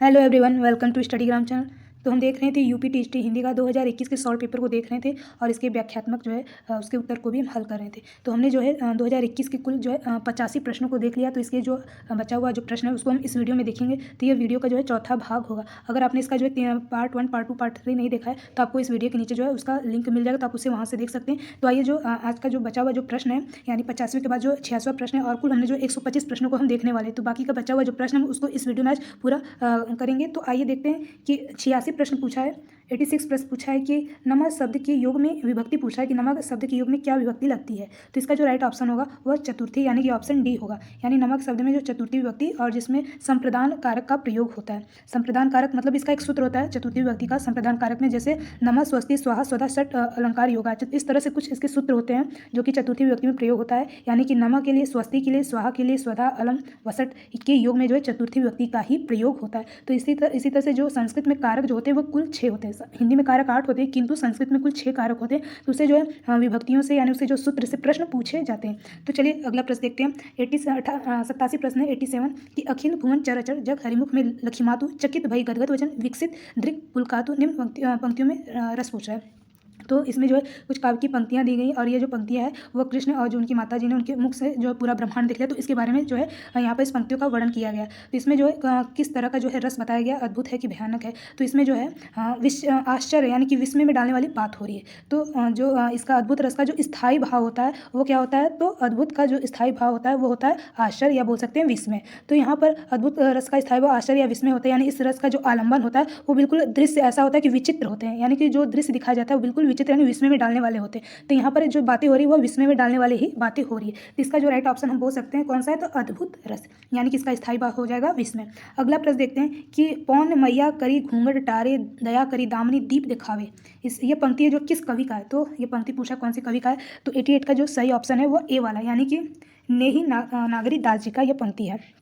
Hello everyone, welcome to Studygram channel. तो हम देख रहे थे यूपी टीएसटी हिंदी का 2021 के सॉल्व पेपर को देख रहे थे और इसके व्याख्यात्मक जो है उसके उत्तर को भी हम हल कर रहे थे। तो हमने जो है 2021 के कुल जो है 85 प्रश्नों को देख लिया। तो इसके जो बचा हुआ जो प्रश्न है उसको हम इस वीडियो में देखेंगे। तो ये वीडियो का जो है चौथा भाग होगा। अगर आपने इसका जो है पार्ट 1, पार्ट 2, पार्ट 3 नहीं देखा है तो आपको इस वीडियो के नीचे जो है उसका लिंक मिल जाएगा, तो आप उसे वहाँ से देख सकते हैं। तो आइए जो आज का जो बचा हुआ जो प्रश्न है, यानी 85 के बाद जो 86वां प्रश्न है, और कुल हमने जो 125 प्रश्नों को हम देखने वाले हैं। तो बाकी का बचा हुआ जो प्रश्न है उसको इस वीडियो में आज पूरा करेंगे। तो आइए देखते हैं कि 86 प्रश्न पूछा है, 86 प्रश्न पूछा है कि नमक शब्द के योग में विभक्ति पूछा है कि नमक शब्द के योग में क्या विभक्ति लगती है। तो इसका जो राइट ऑप्शन होगा वह चतुर्थी, यानी कि ऑप्शन डी होगा। यानी नमक शब्द में जो चतुर्थी विभक्ति और जिसमें संप्रदान कारक का प्रयोग होता है। संप्रदान कारक मतलब इसका एक सूत्र होता है चतुर्थी विभक्ति का। संप्रदान कारक में जैसे नमः, स्वस्ति, स्वाहा, स्वधा, षट अलंकार योगा, इस तरह से कुछ इसके सूत्र होते हैं जो कि चतुर्थी विभक्ति में प्रयोग होता है। यानी कि नमक के लिए, स्वस्ति के लिए, स्वाहा के लिए, स्वधा, अलम, वसट के योग में जो है चतुर्थी विभक्ति का ही प्रयोग होता है। तो इसी तरह से जो संस्कृत में कारक जो होते हैं वो कुल 6 होते हैं। हिंदी में कारक 8 होते हैं किंतु संस्कृत में कुल 6 कारक होते हैं। तो उसे जो है विभक्तियों से, यानी उससे जो सूत्र से प्रश्न पूछे जाते हैं। तो चलिए अगला प्रश्न देखते हैं। 87 प्रश्न है 87 कि अखिल भुवन चराचर जग हरिमुख में लखिमातु चकित भई गदगद वचन विकसित दृक् पुलकातु निम्न पंक्तियों में रस पूछा है। तो इसमें जो है कुछ काव्य की पंक्तियाँ दी गई और ये जो पंक्तियाँ है वो कृष्ण और जो उनकी माता जी ने उनके मुख से जो पूरा ब्रह्मांड देख लिया, तो इसके बारे में जो है यहाँ पर इस पंक्तियों का वर्णन किया गया। तो इसमें जो है किस तरह का जो है रस बताया गया, अद्भुत है कि भयानक है। तो इसमें जो है आश्चर्य यानी कि विस्मय में डालने वाली बात हो रही है। तो जो इसका अद्भुत रस का जो स्थायी भाव होता है वो क्या होता है, तो अद्भुत का जो स्थायी भाव होता है वो होता है आश्चर्य, या बोल सकते हैं विस्मय। तो यहाँ पर अद्भुत रस का स्थायी भाव आश्चर्य या विस्मय होता है। यानी इस रस का जो आलम्बन होता है वो बिल्कुल दृश्य ऐसा होता है कि विचित्र होते हैं, यानी कि जो दृश्य दिखाया जाता है वो बिल्कुल विचित्र यानी विस्मय में डालने वाले होते हैं। तो यहाँ पर जो बातें हो रही है वो विस्मय में डालने वाले ही बातें हो रही है। तो इसका जो राइट ऑप्शन हम बोल सकते हैं कौन सा है, तो अद्भुत रस, यानी कि इसका स्थायी भाव हो जाएगा विस्मय। अगला प्रश्न देखते हैं कि पौन मैया करी घूंघट टारे दया करी दामनी दीप दिखावे। ये पंक्ति है जो किस कवि का है, तो ये पंक्ति पूछा कौन से कवि का है। तो 88 का जो सही ऑप्शन है वो ए वाला, यानी कि नेही नागरी दास जी का यह पंक्ति है।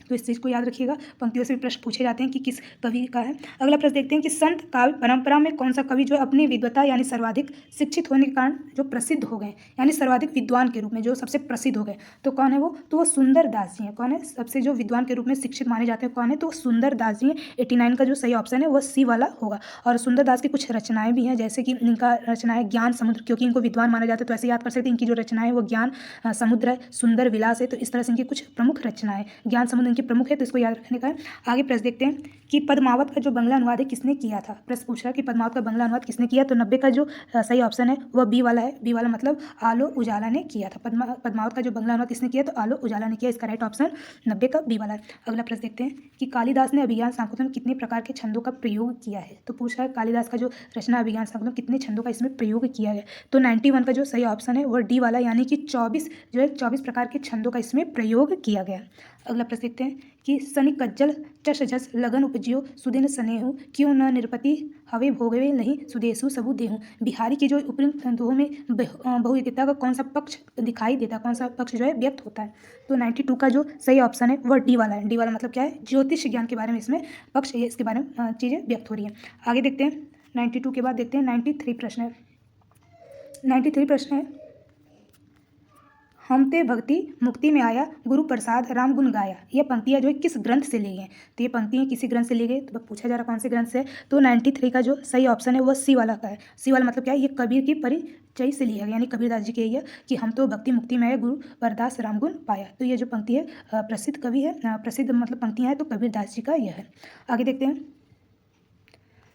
तो इस चीज़ को याद रखिएगा, पंक्तियों से भी प्रश्न पूछे जाते हैं कि किस कवि का है। अगला प्रश्न देखते हैं कि संत काव्य परंपरा में कौन सा कवि जो अपनी विद्वता यानी सर्वाधिक शिक्षित होने के कारण जो प्रसिद्ध हो गए, यानी सर्वाधिक विद्वान के रूप में जो सबसे प्रसिद्ध हो गए, तो कौन है वो, तो वो सुंदर दास जी हैं। कौन है सबसे जो विद्वान के रूप में शिक्षित माने जाते हैं, कौन है, तो सुंदर दास जी हैं। 89 का जो सही ऑप्शन है वो सी वाला होगा। और सुंदर दास की कुछ रचनाएं भी हैं, जैसे कि इनका रचना है ज्ञान समुद्र, क्योंकि इनको विद्वान माना जाता है तो ऐसे याद कर सकते हैं। इनकी जो रचना है वो ज्ञान समुद्र है, सुंदर विलास है। तो इस तरह से इनकी कुछ प्रमुख रचनाएं, ज्ञान समुद्र इनकी प्रमुख है, तो इसको याद रखने का है। आगे प्रश्न देखते हैं कि पद्मावत का जो बंगला अनुवाद है किसने किया था। प्रश्न पूछ रहा है कि पद्मावत का बंगला अनुवाद किसने किया। तो 90 का जो सही ऑप्शन है वह बी वाला है। बी वाला मतलब आलो उजाला ने किया था। पद्मावत का जो बंगला अनुवाद किसने किया, तो आलो उजाला ने किया। इसका राइट ऑप्शन 90 का बी वाला है। अगला प्रश्न देखते हैं कि कालिदास ने अभिज्ञान शाकुंतलम में कितने प्रकार के छंदों का प्रयोग किया है। तो पूछ रहा है कालिदास का जो रचना अभिज्ञान शाकुंतलम कितने छंदों का इसमें प्रयोग किया गया। तो 91 का जो सही ऑप्शन है वह डी वाला, यानी कि 24 जो है 24 प्रकार के छंदों का इसमें प्रयोग किया गया। अगला प्रश्न देखते हैं कि सनि कज्जल चष झस लगन उपजियो सुदिन स्नेहु क्यों न निरपति हवे भोगवे नहीं सुदेशु सबु देहु। बिहारी की जो उपयुक्त दोहों में बहुयोग्यता का कौन सा पक्ष दिखाई देता है, कौन सा पक्ष जो है व्यक्त होता है। तो 92 का जो सही ऑप्शन है वह डी वाला है। डी वाला मतलब क्या है, ज्योतिष ज्ञान के बारे में इसमें पक्ष, ये इसके बारे में चीज़ें व्यक्त हो रही हैं। आगे देखते हैं 92 के बाद देखते हैं 93 प्रश्न है। 93 प्रश्न है हम ते भक्ति मुक्ति में आया गुरु प्रसाद राम गुण गाया। ये पंक्तियाँ जो है किस ग्रंथ से ली गई। तो ये पंक्तियाँ किसी ग्रंथ से ली गई, तो पूछा जा रहा कौन से ग्रंथ से। तो 93 का जो सही ऑप्शन है वो सी वाला का है। सी वाला मतलब क्या है, ये कबीर की परिचय से लिया गया, यानी कबीरदास जी की है कि हम तो भक्ति मुक्ति में आए गुरु वरदास राम गुण पाया। तो ये जो पंक्ति है प्रसिद्ध कवि है, प्रसिद्ध मतलब पंक्तियाँ हैं, तो कबीरदास जी का यह है। आगे देखते हैं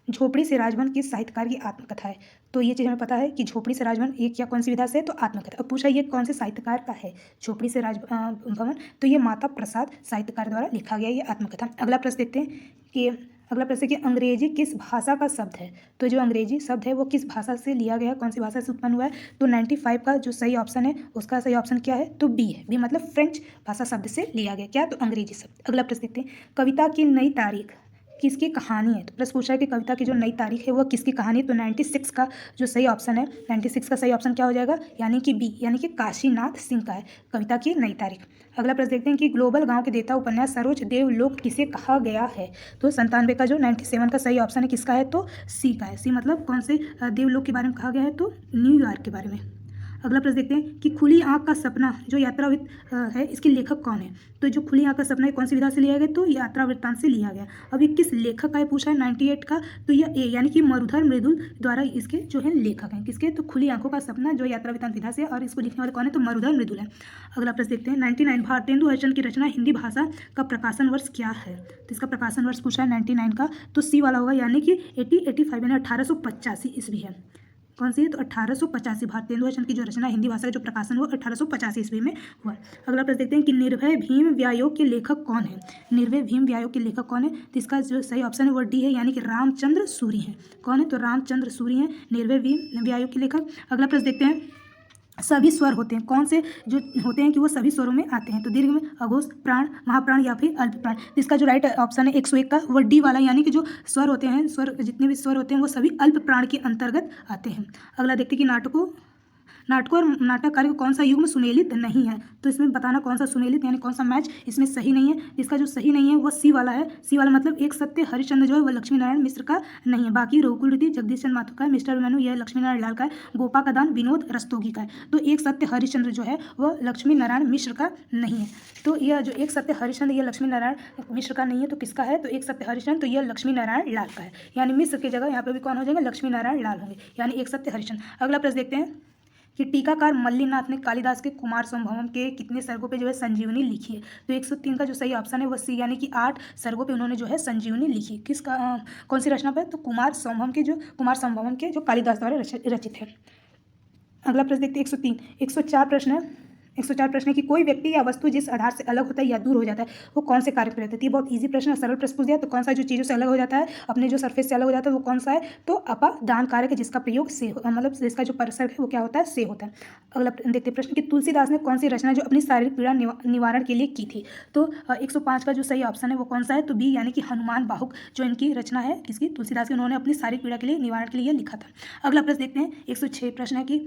झोपड़ी से राजभवन किस साहित्यकार की आत्मकथा है। तो ये चीज़ हमें पता है कि झोपड़ी से राजभवन ये क्या कौन सी विधा से है, तो आत्मकथा। अब पूछा ये कौन से साहित्यकार का है झोपड़ी से राजभवन, तो ये माता प्रसाद साहित्यकार द्वारा लिखा गया ये आत्मकथा। अगला प्रश्न देखते हैं कि अगला प्रश्न कि अंग्रेजी किस भाषा का शब्द है। तो जो अंग्रेजी शब्द है वो किस भाषा से लिया गया, कौन सी भाषा से उत्पन्न हुआ है। तो 95 का जो सही ऑप्शन है उसका सही ऑप्शन क्या है, तो बी है। बी मतलब फ्रेंच भाषा शब्द से लिया गया, क्या, तो अंग्रेजी शब्द। अगला प्रश्न देखते हैं कविता की नई तारीख किसकी कहानी है। तो प्रश्न पूछा है कि कविता की जो नई तारीख है वो किसकी कहानी है। तो 96 का जो सही ऑप्शन है, 96 का सही ऑप्शन क्या हो जाएगा, यानी कि बी, यानी कि काशीनाथ सिंह का है कविता की नई तारीख। अगला प्रश्न देखते हैं कि ग्लोबल गांव के देवता उपन्यास सरोज देवलोक किसे कहा गया है। तो 97 का जो 97 का सही ऑप्शन है किसका है, तो सी का है। सी मतलब कौन से देवलोक के बारे में कहा गया है, तो न्यूयॉर्क के बारे में। अगला प्रश्न देखते हैं कि खुली आंख का सपना जो यात्रावृत्त है, इसके लेखक कौन है। तो जो खुली आंख का सपना है कौन सी विधा से लिया गया, तो यात्रा वृत्तांत से लिया गया। अब ये किस लेखक का है पूछा है 98 का, तो यह ए यानी कि मरुधर मृदुल द्वारा इसके जो है लेखक हैं। किसके, तो खुली आंखों का सपना जो यात्रा वृत्तांत विधा से, और इसको लिखने वाले कौन है, तो मरुधर मृदुल है। अगला प्रश्न देखते हैं 99 भारतेंदु हरिश्चंद्र की रचना हिंदी भाषा का प्रकाशन वर्ष क्या है। तो इसका प्रकाशन वर्ष पूछा है 99 का, तो सी वाला होगा यानी कि 85 यानी 1885 ईस्वी है। कौन सी है, तो 1885 भारतेंदु हरिश्चंद्र की जो रचना हिंदी भाषा का जो प्रकाशन हुआ 1885 ईस्वी में हुआ। अगला प्रश्न देखते हैं कि निर्भय भीम व्यायोग के लेखक कौन है। निर्भय भीम व्यायोग के लेखक कौन है, तो इसका जो सही ऑप्शन है वो डी है यानी कि रामचंद्र सूरी है। कौन है, तो रामचंद्र सूरी है निर्भय भीम व्यायोग के लेखक। अगला प्रश्न देखते हैं सभी स्वर होते हैं, कौन से जो होते हैं कि वो सभी स्वरों में आते हैं, तो दीर्घ में अघोष, प्राण, महाप्राण या फिर अल्प प्राण। तो इसका जो राइट ऑप्शन है 101 का वो डी वाला, यानी कि जो स्वर होते हैं, स्वर जितने भी स्वर होते हैं वो सभी अल्प प्राण के अंतर्गत आते हैं। अगला देखते हैं कि नाटकों और नाटककार को कौन सा युग्म सुमेलित नहीं है। तो इसमें बताना कौन सा सुमेलित यानी कौन सा मैच इसमें सही नहीं है। इसका जो सही नहीं है वो सी वाला है। सी वाला मतलब एक सत्य हरिश्चंद्र जो है वह लक्ष्मी नारायण मिश्र का नहीं है। बाकी रघुकुल रीति जगदीश चंद्र माथुर का है, मिस्टर मेनू यह लक्ष्मी नारायण लाल का है, गोपा का दान विनोद रस्तोगी का है। तो एक सत्य हरिश्चंद्र जो है वह लक्ष्मी नारायण मिश्र का नहीं है। तो यह जो एक सत्य हरिश्चंद्र यह लक्ष्मी नारायण मिश्र का नहीं है, तो किसका है, तो एक सत्य हरिश्चंद्र तो यह लक्ष्मी नारायण लाल का है। यानी मिश्र की जगह यहाँ पे भी कौन हो जाएंगे, लक्ष्मी नारायण लाल होंगे, यानी एक सत्य हरिश्चंद्र। अगला प्रश्न देखते हैं कि टीकाकार मल्लीनाथ ने कालिदास के कुमार संभवम के कितने सर्गों पे जो है संजीवनी लिखी है। तो 103 का जो सही ऑप्शन है वो सी यानी कि 8 सर्गों पे उन्होंने जो है संजीवनी लिखी। कौन सी रचना पे, तो कुमार संभवम के जो कालिदास द्वारा रचित है। अगला प्रश्न देखते हैं 103 104 प्रश्न है। 104 प्रश्न है कि कोई व्यक्ति या वस्तु जिस आधार से अलग होता है या दूर हो जाता है वो कौन से कार्य करता है। ये बहुत इजी प्रश्न है, सरल प्रश्न पूछ दिया। तो कौन सा जो चीज़ों से अलग हो जाता है, अपने जो सरफेस से अलग हो जाता है वो कौन सा है, तो अपादान कारक है जिसका प्रयोग से मतलब जिसका जो परिसर है वो क्या होता है, से होता है। अगला देखते प्रश्न कि तुलसीदास ने कौन सी रचना जो अपनी शारीरिक पीड़ा निवारण के लिए की थी। तो 105 का जो सही ऑप्शन है वो कौन सा है, तो बी यानी कि हनुमान बाहुक जो इनकी रचना है किसकी, तुलसीदास की, उन्होंने अपनी शारीरिक पीड़ा के लिए निवारण के लिए लिखा था। अगला प्रश्न देखते हैं 106 प्रश्न है कि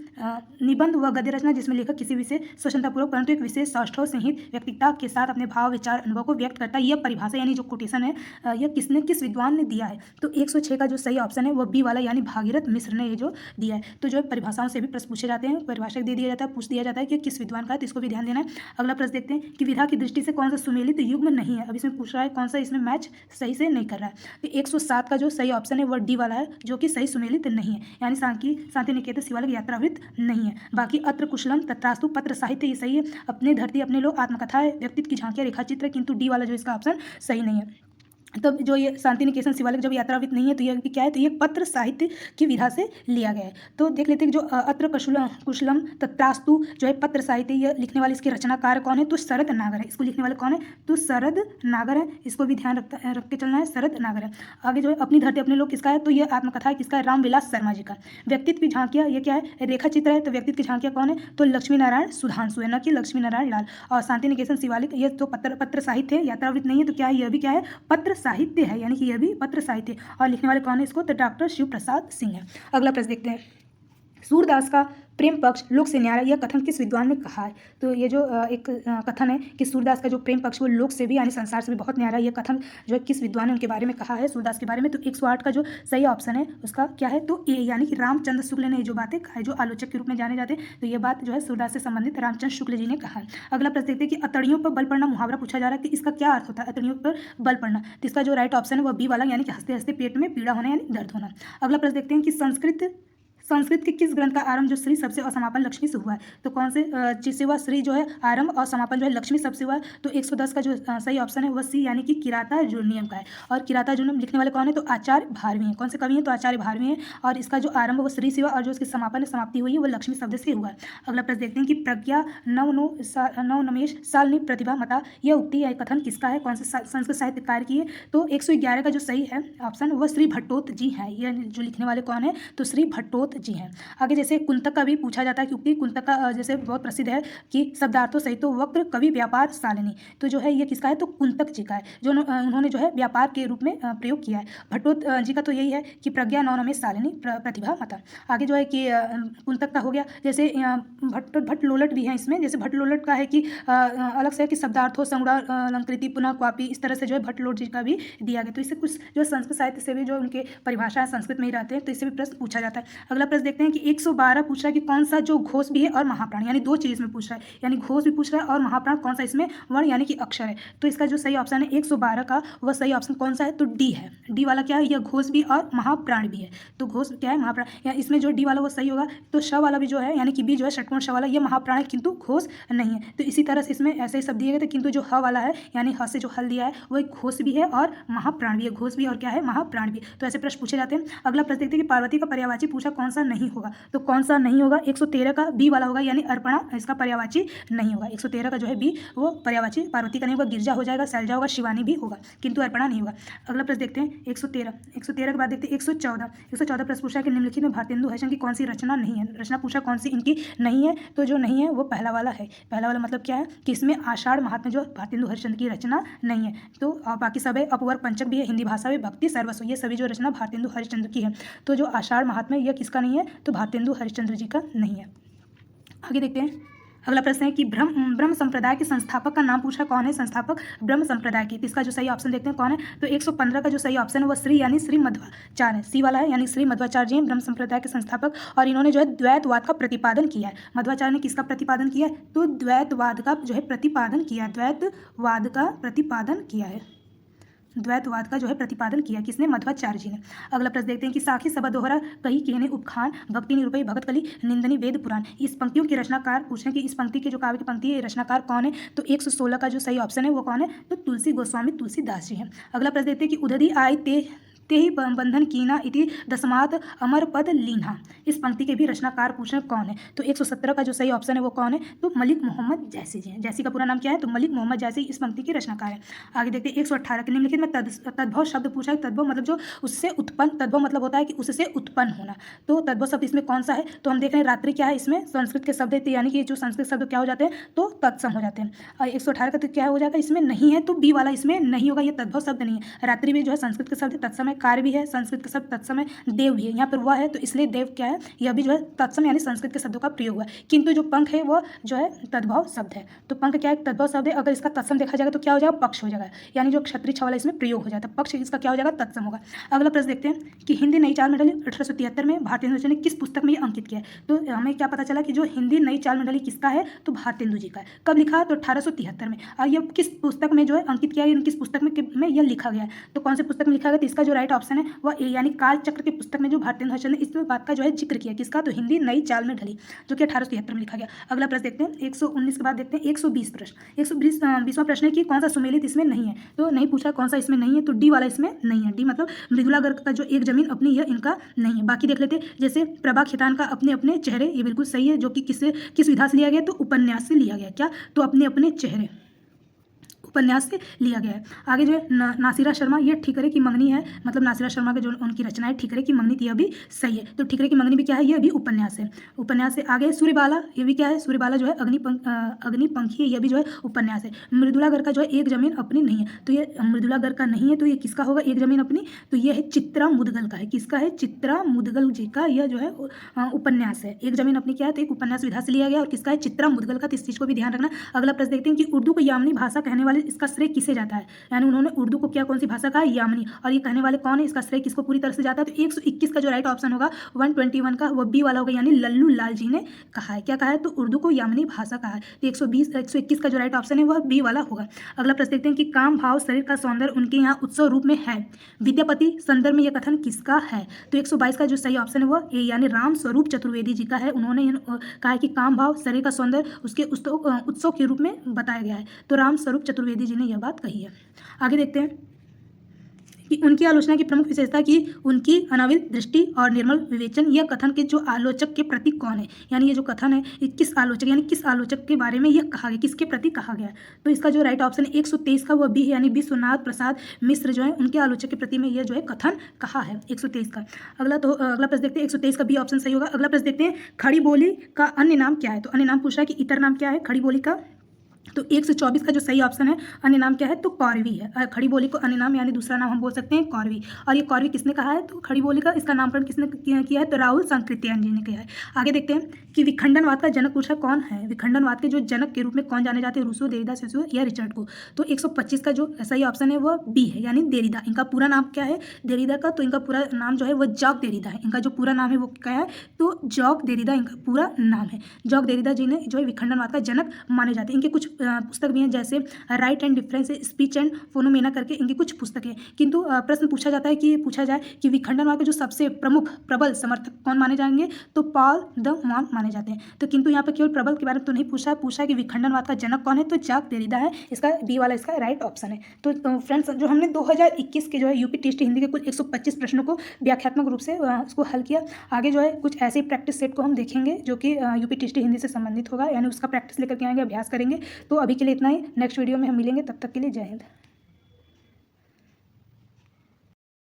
निबंध व गद्य रचना जिसमें लेखक किसी विषय स्वतंत्रपूर्वक परंतु एक विशेष सौष्ठव संहित व्यक्तिता के साथ अपने भाव विचार अनुभव को व्यक्त करता है, यह परिभाषा यानी जो कोटेशन है यह किस विद्वान ने दिया है। तो 106 का जो सही ऑप्शन है वो बी वाला यानी भागीरथ मिश्र ने ये जो दिया है। तो जो है परिभाषाओं से भी प्रश्न पूछे जाते हैं, परिभाषा दे दिया जाता है, पूछ दिया जाता है कि किस विद्वान का है, तो इसको भी ध्यान देना है। अगला प्रश्न देखते हैं कि विधा की दृष्टि से कौन सा सुमेलित युग्म नहीं है। अब इसमें पूछ रहा है कौन सा इसमें मैच सही से नहीं कर रहा है। तो 107 का जो सही ऑप्शन है वो डी वाला है जो कि सही सुमेलित नहीं है, यानी शांति निकेतन शिवालय यात्रावृत्त नहीं है। बाकी अत्र कुशलम तत्रास्तु पत्र साहित्य ये सही है, अपने धरती अपने लोग आत्मकथा है, व्यक्तित्व की झांकियां रेखा चित्र, किंतु डी वाला जो इसका ऑप्शन सही नहीं है। तब जो ये शांति निकेतन शिवालय जब यात्रावृत्त नहीं है तो ये क्या है, तो ये पत्र साहित्य की विधा से लिया गया है। तो देख लेते हैं जो अत्र कुशलम तत्रास्तु जो है पत्र साहित्य, ये लिखने वाले इसके रचनाकार कौन है, तो शरद नागर है। इसको लिखने वाले कौन है, तो शरद नागर है। इसको भी ध्यान रख के चलना है, शरद नागर है। आगे जो है अपनी धरती अपने लोग किसका है, तो ये आत्मकथा है किसका है, रामविलास शर्मा जी का। व्यक्तित्व की झांकियाँ ये क्या है, रेखा चित्र है। तो व्यक्तित्व की झांकियाँ कौन है, तो लक्ष्मी नारायण सुधांशु है, न कि लक्ष्मी नारायण लाल। और शांति निकेतन शिवालय ये तो पत्र साहित्य है, यात्रावृत्त नहीं है, तो क्या है, यह भी क्या है, पत्र साहित्य है, यानी कि यह भी पत्र साहित्य। और लिखने वाले कौन है इसको, तो डॉक्टर शिव प्रसाद सिंह है। अगला प्रश्न देखते हैं सूरदास का प्रेम पक्ष लोक से न्यारा यह कथन किस विद्वान ने कहा है। तो ये जो एक कथन है कि सूरदास का जो प्रेम पक्ष वो लोक से भी यानी संसार से भी बहुत न्यारा, यह कथन जो है किस विद्वान ने उनके बारे में कहा है, सूरदास के बारे में। तो 108 का जो सही ऑप्शन है उसका क्या है, तो ए यानी कि रामचंद्र शुक्ल ने जो बातें कहा है, जो आलोचक के रूप में जाने जाते हैं, तो ये बात जो है सूरदास से संबंधित रामचंद्र शुक्ल जी ने कहा है। अगला प्रश्न देखते हैं कि अतड़ियों पर बल पड़ना मुहावरा पूछा जा रहा है कि इसका क्या अर्थ होता है, अतड़ियों पर बल पड़ना। तो इसका जो राइट ऑप्शन है वो बी वाला यानी कि हंसते हंसते पेट में पीड़ा होना यानी दर्द होना। अगला प्रश्न देखते हैं कि संस्कृत के किस ग्रंथ का आरंभ जो श्री सबसे और समापन लक्ष्मी से हुआ है। तो कौन से चीज से हुआ, श्री जो है आरंभ और समापन जो है लक्ष्मी सबसे हुआ है। तो 110 का जो सही ऑप्शन है वह सी यानी कि किरातार्जुनीयम का है। और किरातार्जुनीयम लिखने वाले कौन है, तो आचार्य भारवी हैं। कौन से कवि हैं, तो आचार्य भारवी हैं। और इसका जो आरंभ वो श्री से हुआ और जो उसकी समापन समाप्ति हुई है वो लक्ष्मी शब्द से हुआ है। अगला प्रश्न देखते हैं कि प्रज्ञा नवनमेश सालनी प्रतिभा मता यह उक्ति या कथन किसका है, कौन से संस्कृत साहित्यकार की है। तो 111 का जो सही है ऑप्शन वह श्री भट्टोत जी है। यह जो लिखने वाले कौन है, तो श्री भट्टोत जी हैं। आगे जैसे कुंतक का भी पूछा जाता है क्योंकि कुंतक का जैसे बहुत प्रसिद्ध है कि शब्दार्थों सहित तो वक्र कवि व्यापार शालिनी, तो जो है ये किसका है, तो कुंतक जी का है, जो उन्होंने जो है व्यापार के रूप में प्रयोग किया है। भट्टोत जी का तो यही है कि प्रज्ञा नवनमेश शालिनी प्रतिभा मता। आगे जो है कि कुंतक का हो गया, जैसे भट्टलोलट भी है इसमें, जैसे भट्टलोलट का है कि अलग से कि शब्दार्थों संगुणा अलंकृति पुनः क्वापी, इस तरह से जो है भट्टलोलट जी का भी दिया गया। तो इससे कुछ जो संस्कृत साहित्य से भी जो उनके परिभाषा संस्कृत में ही रहते हैं तो इससे भी प्रश्न पूछा जाता है। अगला प्रश्न देखते हैं कि 112 पूछ रहा है कि कौन सा जो घोष भी है और महाप्राण, यानी दो चीज़ में पूछ रहा है, यानी घोष भी पूछ रहा है और महाप्राण कौन सा इसमें वर्ण यानी कि अक्षर है। तो इसका जो सही ऑप्शन है 112 का वह सही ऑप्शन कौन सा है, तो डी है। डी वाला क्या है, यह घोष भी और महाप्राण भी है। तो घोष क्या है, महाप्राण, या इसमें जो डी वाला वो सही होगा। तो श वाला भी जो है यानी कि बी जो है षटकोण श वाला, यह महाप्राण है किंतु घोष नहीं है। तो इसी तरह से इसमें ऐसे ही सब दिए गए थे, किंतु जो ह वाला है यानी ह से जो हल दिया है वो एक घोष भी है और महाप्राण भी है। घोष भी और क्या है, महाप्राण भी। तो ऐसे प्रश्न पूछे जाते हैं। अगला प्रश्न देखते हैं कि पार्वती का पर्यायवाची पूछा कौन सा नहीं होगा। तो कौन सा नहीं होगा, 113 का बी वाला होगा, यानी अर्पणा इसका पर्यायवाची नहीं होगा। 113 का जो है बी वो पर्यायवाची पार्वती का नहीं होगा। गिरजा हो जाएगा, शैलजा होगा, शिवानी भी होगा, किंतु अर्पणा नहीं होगा। अगला प्रश्न देखते हैं 113 के बाद देखते हैं 114 प्रश्न पूछा है कि निम्नलिखित में भारतेंदु हरिश्चंद्र की कौन सी रचना नहीं है। रचना पूछा कौन सी इनकी नहीं है। तो जो नहीं है वो पहला वाला है। पहला वाला मतलब क्या है कि इसमें आषाढ़ महात्म्य जो भारतेंदु हरिश्चंद्र की रचना नहीं है। तो बाकी सब है, अपवर्ग पंचक भी है, हिंदी भाषा भी, भक्ति, सर्वस्व, ये सभी जो रचना भारतेंदु हरिश्चंद्र की है। तो जो आषाढ़ महात्म्य यह किसका नहीं है, तो भारतेंदु हरिश्चंद्र जी का नहीं है। आगे देखते हैं। अगला प्रश्न है कि ब्रह्म संप्रदाय के संस्थापक का नाम पूछा कौन है। संस्थापक ब्रह्म संप्रदाय की, तो इसका जो सही ऑप्शन देखते हैं कौन है। तो 115 का जो सही ऑप्शन है वो श्री यानी श्री मध्वाचार्य है। सी वाला है, यानी श्री मध्वाचार्य जी हैं ब्रह्म संप्रदाय के संस्थापक, और इन्होंने जो है द्वैतवाद का प्रतिपादन किया है। मध्वाचार्य ने किसका प्रतिपादन किया है, तो द्वैतवाद का जो है प्रतिपादन किया है। द्वैतवाद का प्रतिपादन किया है। द्वैतवाद का जो है प्रतिपादन किया किसने, मध्वाचार्य जी ने। अगला प्रश्न देखते हैं कि साखी सभा दोहरा कही कहने उपखान भक्ति निरूपयी भगतकली निंदनी वेद पुराण, इस पंक्तियों के रचनाकार पूछ रहे हैं कि इस पंक्ति के जो काव्य की पंक्ति है रचनाकार कौन है। तो 116 का जो सही ऑप्शन है वो कौन है, तो तुलसी गोस्वामी तुलसीदास जी हैं। अगला प्रश्न देखते हैं कि उदधि आय ते ही बंधन कीना इति दसमात अमर पद लीना, इस पंक्ति के भी रचनाकार पूछ रहे हैं कौन है। तो 117 का जो सही ऑप्शन है वो कौन है, तो मलिक मोहम्मद जैसी जी हैं। जैसी का पूरा नाम क्या है, तो मलिक मोहम्मद जैसी इस पंक्ति के रचनाकार है। आगे देखते हैं 118 के निम्नलिखित में तद्भव शब्द पूछा है। तद्भव मतलब जो उससे उत्पन्न, तद्भव मतलब होता है कि उससे उत्पन्न होना। तो तद्भव शब्द इसमें कौन सा है, तो हम देख रहे हैं रात्रि क्या है, इसमें संस्कृत के शब्द है, यानी कि जो संस्कृत शब्द क्या हो जाते हैं, तो तत्सम हो जाते हैं। और 118 का तो क्या हो जाएगा, इसमें नहीं है, तो बी वाला इसमें नहीं होगा, ये तद्भव शब्द नहीं है। रात्रि भी जो है संस्कृत के शब्द तत्सम है, कार्य भी है संस्कृत के शब्द तत्सम है, देव भी है, यहाँ पर वह है तो इसलिए देव क्या है, यह भी जो है तत्सम यानी संस्कृत के शब्दों का प्रयोग हुआ है। किंतु जो पंख है वो जो है तद्भव शब्द है। तो पंख क्या है, तद्भव शब्द है। अगर इसका तत्सम देखा जाएगा तो क्या हो जाएगा, पक्ष हो जाएगा, यानी जो क्षत्रिय वाला इसमें प्रयोग हो जाता है, पक्ष इसका क्या हो जाएगा, तत्सम होगा। अगला प्रश्न देखते हैं कि हिंदी नई चाल मंडली 1873 में भारतेंदु जी ने किस पुस्तक में अंकित किया है। तो हमें क्या पता चला कि जो हिंदी नई चाल मंडली किसका है, तो भारतेंदु जी का है। कब लिखा है, तो 1873 में। और यह किस पुस्तक में जो है अंकित किया है, किस पुस्तक में यह लिखा गया है, तो कौन से पुस्तक में लिखा गया, तो इसका जो राइट ऑप्शन है वह ए यानी काल चक्र के पुस्तक में जो भारतेंदु हरिश्चंद्र ने इस बात का जो है जिक्र किया, किसका, तो हिंदी नई चाल में ढली, जो कि 1873 में लिखा गया। अगला प्रश्न देखते हैं 119 के बाद देखते हैं 120 प्रश्न। 120वां प्रश्न है कि कौन सा सुमेलित इसमें नहीं है। तो नहीं पूछा कौन सा इसमें नहीं है, तो डी वाला इसमें नहीं है। डी मतलब मृदुला गर्ग का जो एक जमीन अपनी, यह इनका नहीं है। बाकी देख लेते हैं, जैसे प्रभा खेतान का अपने अपने चेहरे, ये बिल्कुल सही है, जो कि किस विधा से लिया गया, तो उपन्यास से लिया गया। क्या, तो अपने अपने चेहरे उपन्यास से लिया गया है। आगे जो है नासिरा शर्मा, ये ठीकरे की मंगनी है, मतलब नासिरा शर्मा के जो उनकी रचना है ठीकरे की मंगनी थी, यह भी सही है। तो ठीकरे की मंगनी भी क्या है, यह भी उपन्यास है। उपन्यास से आगे सूर्यबाला, ये भी क्या है, सूर्यबाला जो है अग्निपंखी, यह भी जो है उपन्यास है। मृदुला गर्ग का जो है एक जमीन अपनी नहीं है, तो ये मृदुला गर्ग का नहीं है, तो ये किसका होगा, एक जमीन अपनी, तो यह है चित्रा मुदगल का है। किसका है, चित्रा मुदगल जी का यह जो है उपन्यास है। एक जमीन अपनी क्या है, तो एक उपन्यास विधा से लिया गया, और किसका है, चित्रा मुदगल का। तो इस चीज़ को भी ध्यान रखना। अगला प्रश्न देखते हैं कि उर्दू को यामनी भाषा कहने वाले इसका श्रेय किसे जाता है, यानी उन्होंने उर्दू को क्या, कौन सी भाषा कहा, यामनी, और ये कहने वाले कौन है, इसका श्रेय किसको पूरी तरह से जाता है। तो 121 का जो राइट ऑप्शन होगा 121 का वो बी वाला होगा, यानी लल्लू लाल जी ने कहा है। क्या कहा है, तो उर्दू को यामनी भाषा कहा है। तो 121 का जो राइट ऑप्शन है वह बी वाला होगा। अगला प्रश्न देखते हैं कि काम भाव शरीर का सौंदर्य उनके यहाँ उत्सव रूप में है, विद्यापति संदर्भ में यह कथन किसका है। तो 122 का जो सही ऑप्शन है वह ए यानी राम स्वरूप चतुर्वेदी जी का है। उन्होंने कहा है कि काम भाव शरीर का सौंदर्य उसके उत्सव के रूप में बताया गया है। तो राम स्वरूप चतुर्वेदी जी ने यह बात कही है। आगे देखते हैं कि उनकी आलोचना की प्रमुख विशेषता की उनकी अनाविल दृष्टि और निर्मल विवेचन, यह कथन के जो आलोचक के प्रति कौन है, यानी ये जो कथन है ये किस आलोचक, यानी किस आलोचक के बारे में यह कहा गया, किसके प्रति कहा गया। तो इसका जो राइट ऑप्शन है 123 का वह बी है, यानी विश्वनाथ प्रसाद मिश्र जो है उनके आलोचक के प्रति में यह जो है कथन कहा है 123 का। अगला प्रश्न देखते हैं 123 का बी ऑप्शन सही होगा। अगला प्रश्न देखते हैं खड़ी बोली का अन्य नाम क्या है। तो अन्य नाम पूछ रहा है कि इतर नाम क्या है खड़ी बोली का। तो 1 से 24 का जो सही ऑप्शन है अन्य नाम क्या है, तो कौरवी है। खड़ी बोली को अन्य नाम यानी दूसरा नाम हम बोल सकते हैं कौरवी। और ये कौरवी किसने कहा है, तो खड़ी बोली का इसका नामकरण किसने किया है, तो राहुल सांकृत्यायन जी ने किया है। आगे देखते हैं कि विखंडनवाद का जनक पूछा कौन है। विखंडनवाद के जो जनक के रूप में कौन जाने जाते हैं, रूसो, देरिदा, सेसो या रिचर्ड को। तो 125 का जो सही ऑप्शन है वो बी है, यानी देरिदा। इनका पूरा नाम क्या है देरिदा का, तो इनका पूरा नाम जो है वो जॉक देरिदा है। इनका जो पूरा नाम है वो क्या है, तो जॉक देरिदा इनका पूरा नाम है। जॉक देरिदा जी ने जो है विखंडनवाद का जनक माने जाते हैं। इनके कुछ पुस्तक भी हैं, जैसे write and difference, speech and phenomena करके इनकी कुछ पुस्तकें। किंतु प्रश्न पूछा जाए कि विखंडनवाद के जो सबसे प्रमुख प्रबल समर्थक कौन माने जाएंगे, तो पॉल द मॉन माने जाते हैं। तो किंतु यहाँ पे केवल प्रबल के बारे में तो नहीं पूछा कि विखंडनवाद का जनक कौन है, तो जॉक देरिदा है। इसका बी वाला इसका राइट ऑप्शन है। तो फ्रेंड्स, जो हमने 2021 के जो है यूपी टेस्ट हिंदी के कुल 125 प्रश्नों को व्याख्यात्मक रूप से उसको हल किया। आगे जो है कुछ ऐसे प्रैक्टिस सेट को हम देखेंगे जो कि यूपी टेस्ट हिंदी से संबंधित होगा, यानी उसका प्रैक्टिस लेकर के आएंगे, अभ्यास करेंगे। तो अभी के लिए इतना ही। नेक्स्ट वीडियो में हम मिलेंगे, तब तक के लिए जय हिंद।